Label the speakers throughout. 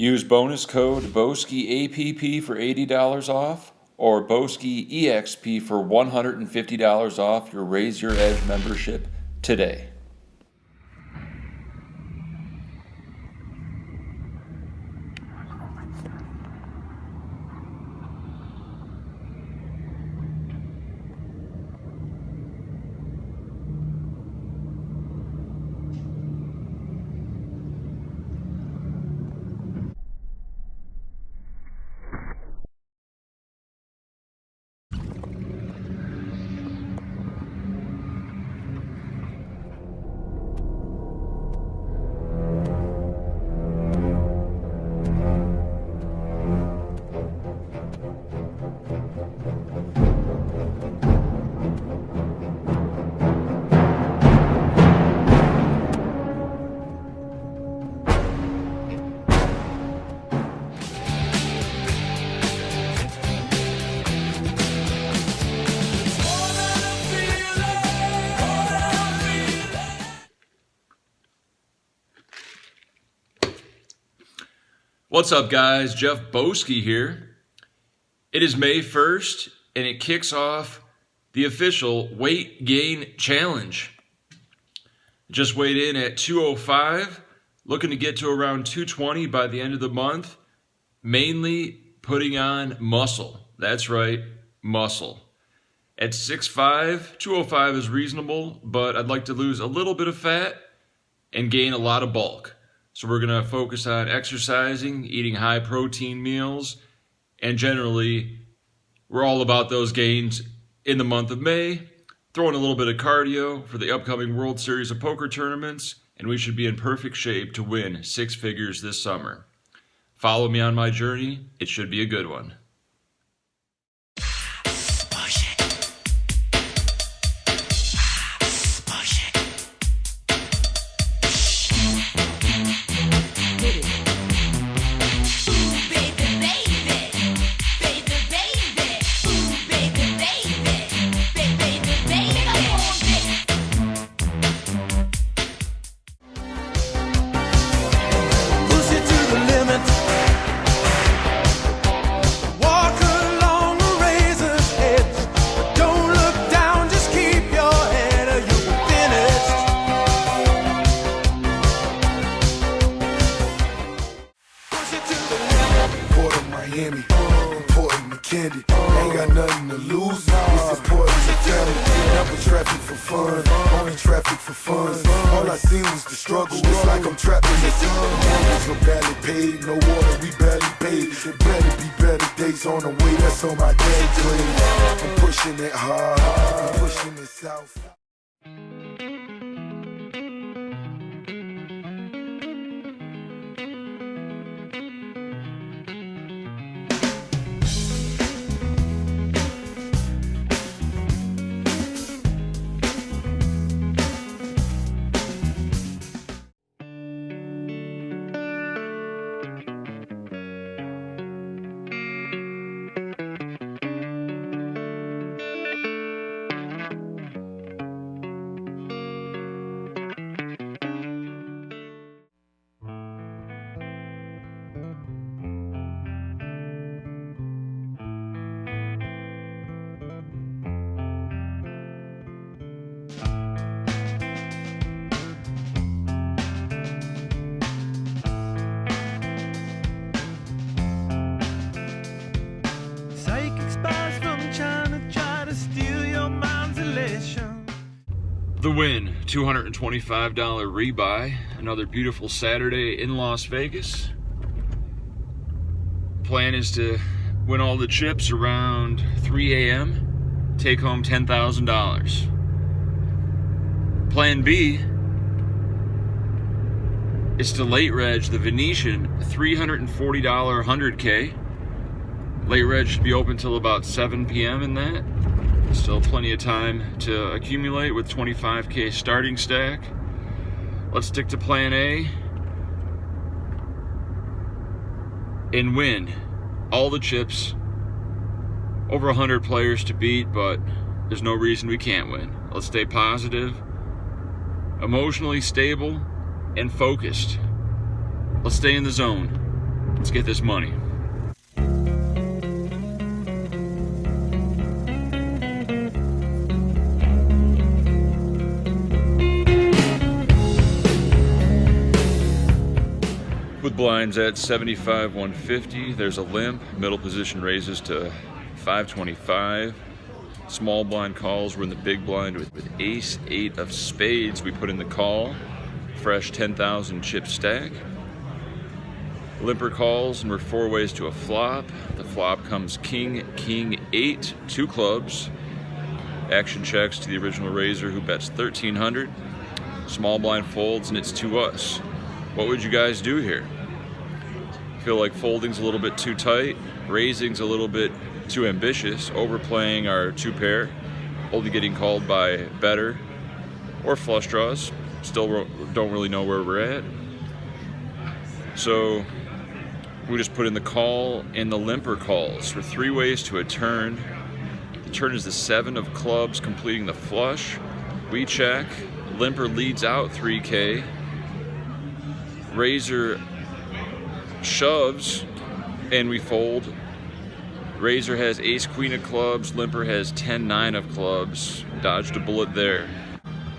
Speaker 1: Use bonus code BOSKIAPP for $80 off or BOSKIEXP for $150 off your Raise Your Edge membership today. What's up, guys? Jeff Boski here. It is May 1st, and it kicks off the official weight gain challenge. Just weighed in at 205, looking to get to around 220 by the end of the month, mainly putting on muscle. That's right, muscle. At 6'5", 205 is reasonable, but I'd like to lose a little bit of fat and gain a lot of bulk. So we're going to focus on exercising, eating high protein meals, and generally we're all about those gains in the month of May, throwing a little bit of cardio for the upcoming World Series of Poker tournaments, and we should be in perfect shape to win 6 figures this summer. Follow me on my journey. It should be a good one.
Speaker 2: Candy, ain't got nothing to lose. This is important to family. Never traffic for fun, only traffic for fun. All I seen was the struggle. It's like I'm trapped in the sun. Mortgage were barely paid, no water, we barely paid. There better be better days on the way. That's on my dad's grave. I'm pushing it hard, I'm pushing it south.
Speaker 1: The win, $225 rebuy, another beautiful Saturday in Las Vegas. Plan is to win all the chips around 3 a.m., take home $10,000. Plan B is to late reg the Venetian $340 100K. Late reg should be open till about 7 p.m. in that. Still plenty of time to accumulate with 25K starting stack. Let's stick to plan A and win all the chips. Over 100 players to beat, but there's no reason we can't win. Let's stay positive, emotionally stable, and focused. Let's stay in the zone. Let's get this money. With blinds at 75, 150, there's a limp. Middle position raises to 525. Small blind calls, we're in the big blind with ace 8 of spades. We put in the call, fresh 10,000 chip stack. Limper calls, and we're 4 ways to a flop. The flop comes king, king 8, 2 clubs. Action checks to the original raiser who bets 1,300. Small blind folds, and it's to us. What would you guys do here? Feel like folding's a little bit too tight, raising's a little bit too ambitious, overplaying our 2 pair, only getting called by better, or flush draws. Still don't really know where we're at. So we just put in the call and the limper calls. For 3 ways to a turn. The turn is the 7 of clubs completing the flush. We check, limper leads out 3K. Raiser shoves and we fold. Raiser has ace queen of clubs, limper has 10-9 of clubs. Dodged a bullet there.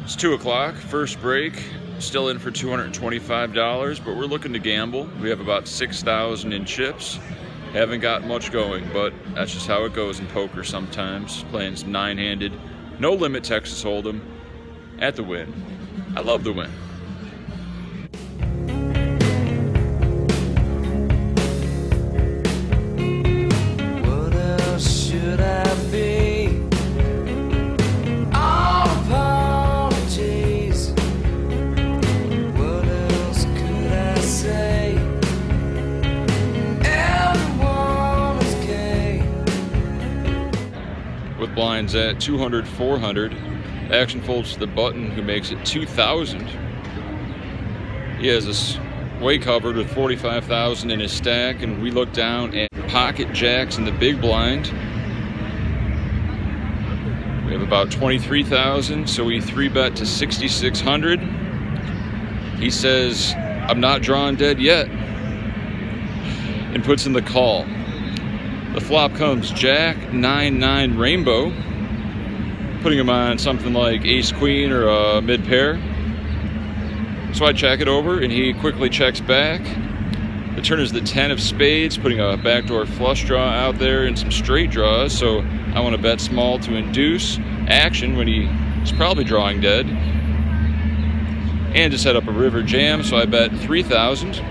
Speaker 1: It's 2 o'clock, first break. Still in for $225, but we're looking to gamble. We have about 6,000 in chips. Haven't got much going, but that's just how it goes in poker sometimes. Playing some 9-handed, no limit Texas Hold'em at the win. I love the win. With blinds at 200, 400, action folds to the button who makes it 2,000. He has us way covered with 45,000 in his stack, and we look down at pocket jacks in the big blind. We have about 23,000, so we 3-bet to 6,600. He says, I'm not drawing dead yet, and puts in the call. The flop comes jack, 9-9 rainbow, putting him on something like ace queen or a mid pair. So I check it over and he quickly checks back. The turn is the 10 of spades, putting a backdoor flush draw out there and some straight draws. So I want to bet small to induce action when he's probably drawing dead. And to set up a river jam, so I bet 3,000.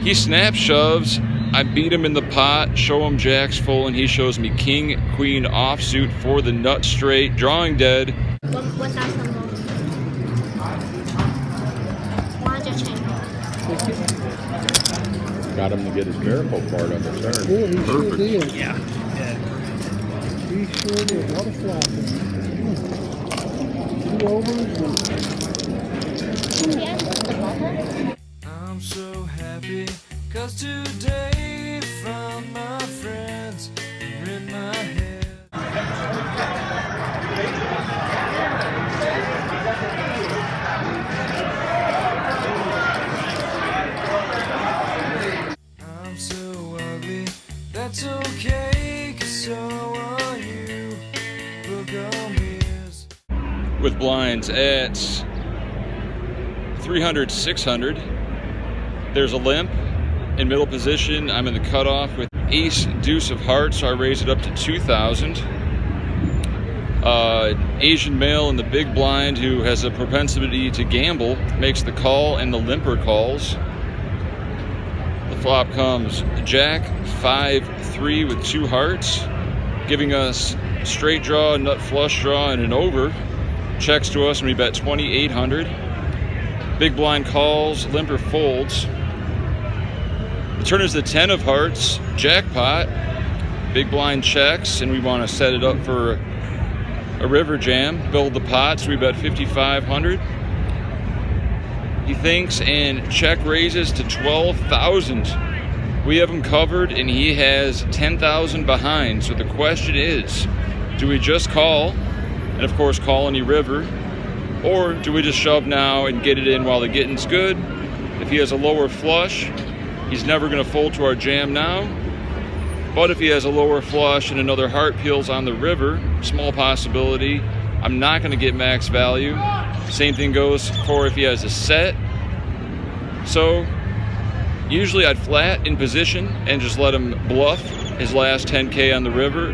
Speaker 1: He snap shoves, I beat him in the pot, show him jacks full, and he shows me king, queen offsuit for the nut straight, drawing dead.
Speaker 3: What that's the most? Why did you change?
Speaker 4: Got him to get his miracle part on the turn.
Speaker 5: Yeah, he sure did.
Speaker 4: Yeah.
Speaker 5: He sure did. What a flopping. 2 overs.
Speaker 6: I'm so happy, cause today found my friends are in my head. I'm so ugly, that's okay, cause so are you. Look on me.
Speaker 1: With blinds at 300, 600. There's a limp in middle position. I'm in the cutoff with ace deuce of hearts, so I raise it up to 2,000. Asian male in the big blind who has a propensity to gamble makes the call and the limper calls. The flop comes jack 5-3 with 2 hearts, giving us straight draw, nut flush draw, and an over. Checks to us and we bet 2,800. Big blind calls, limper folds. The turn is the 10 of hearts, jackpot. Big blind checks, and we want to set it up for a river jam. Build the pot, so we bet 5,500. He thinks and check raises to 12,000. We have him covered, and he has 10,000 behind. So the question is, do we just call, and of course call any river, or do we just shove now and get it in while the getting's good? If he has a lower flush, he's never going to fold to our jam now. But if he has a lower flush and another heart peels on the river, small possibility, I'm not going to get max value. Same thing goes for if he has a set. So usually I'd flat in position and just let him bluff his last 10K on the river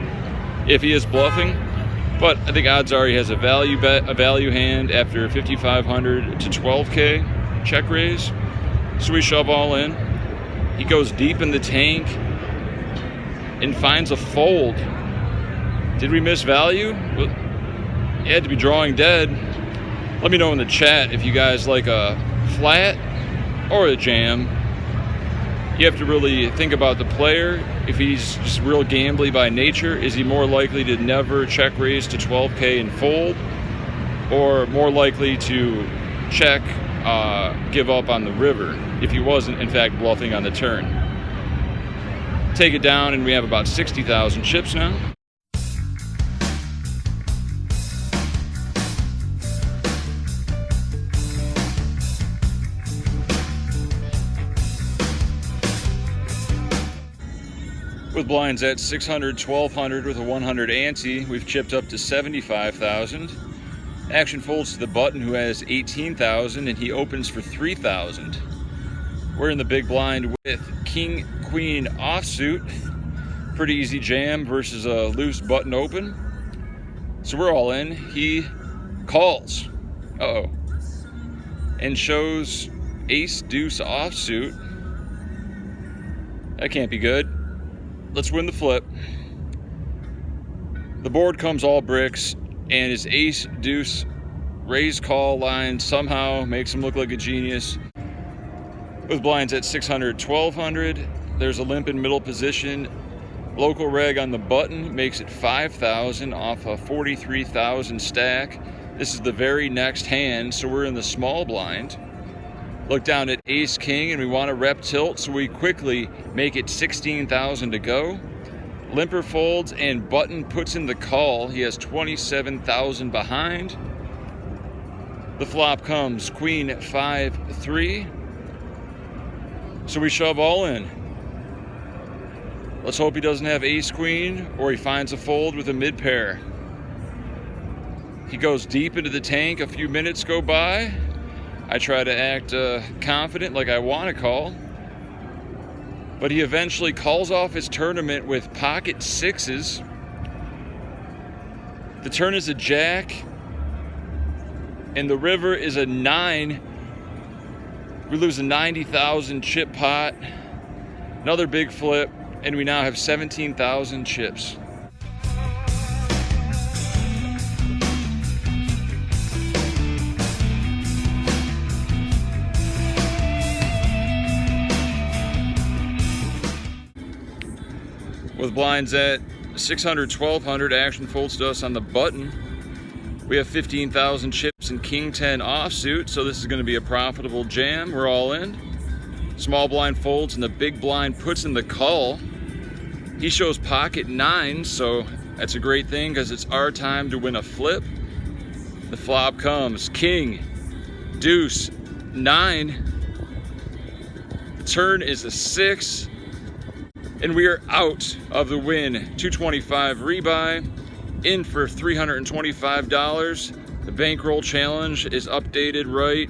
Speaker 1: if he is bluffing. But I think odds are he has a value bet, a value hand after 5,500 to 12K check raise. So we shove all in. He goes deep in the tank and finds a fold. Did we miss value? Well, he had to be drawing dead. Let me know in the chat if you guys like a flat or a jam. You have to really think about the player. If he's just real gambly by nature, is he more likely to never check raise to 12K and fold, or more likely to check, give up on the river if he wasn't in fact bluffing on the turn? Take it down and we have about 60,000 chips now. With blinds at 600, 1200 with a 100 ante, we've chipped up to 75,000. Action folds to the button who has 18,000 and he opens for 3,000. We're in the big blind with King, Queen offsuit. Pretty easy jam versus a loose button open. So we're all in. He calls. Uh-oh. And shows ace deuce offsuit. That can't be good. Let's win the flip. The board comes all bricks and his ace deuce raise call line somehow makes him look like a genius. With blinds at 600, 1200, there's a limp in middle position. Local reg on the button makes it 5,000 off a 43,000 stack. This is the very next hand, so we're in the small blind. Look down at ace king and we want to rep tilt, so we quickly make it 16,000 to go. Limper folds and button puts in the call. He has 27,000 behind. The flop comes queen 5-3. So we shove all in. Let's hope he doesn't have ace queen or he finds a fold with a mid pair. He goes deep into the tank. A few minutes go by. I try to act confident like I want to call. But he eventually calls off his tournament with pocket sixes. The turn is a jack and the river is a 9. We lose a 90,000 chip pot, another big flip, and we now have 17,000 chips. With blinds at 600, 1200, action folds to us on the button. We have 15,000 chips and king 10 offsuit, so this is going to be a profitable jam. We're all in. Small blind folds and the big blind puts in the call. He shows pocket 9, so that's a great thing because it's our time to win a flip. The flop comes king, deuce, 9. The turn is a 6, and we are out of the win. 225 rebuy. In for $325. The bankroll challenge is updated right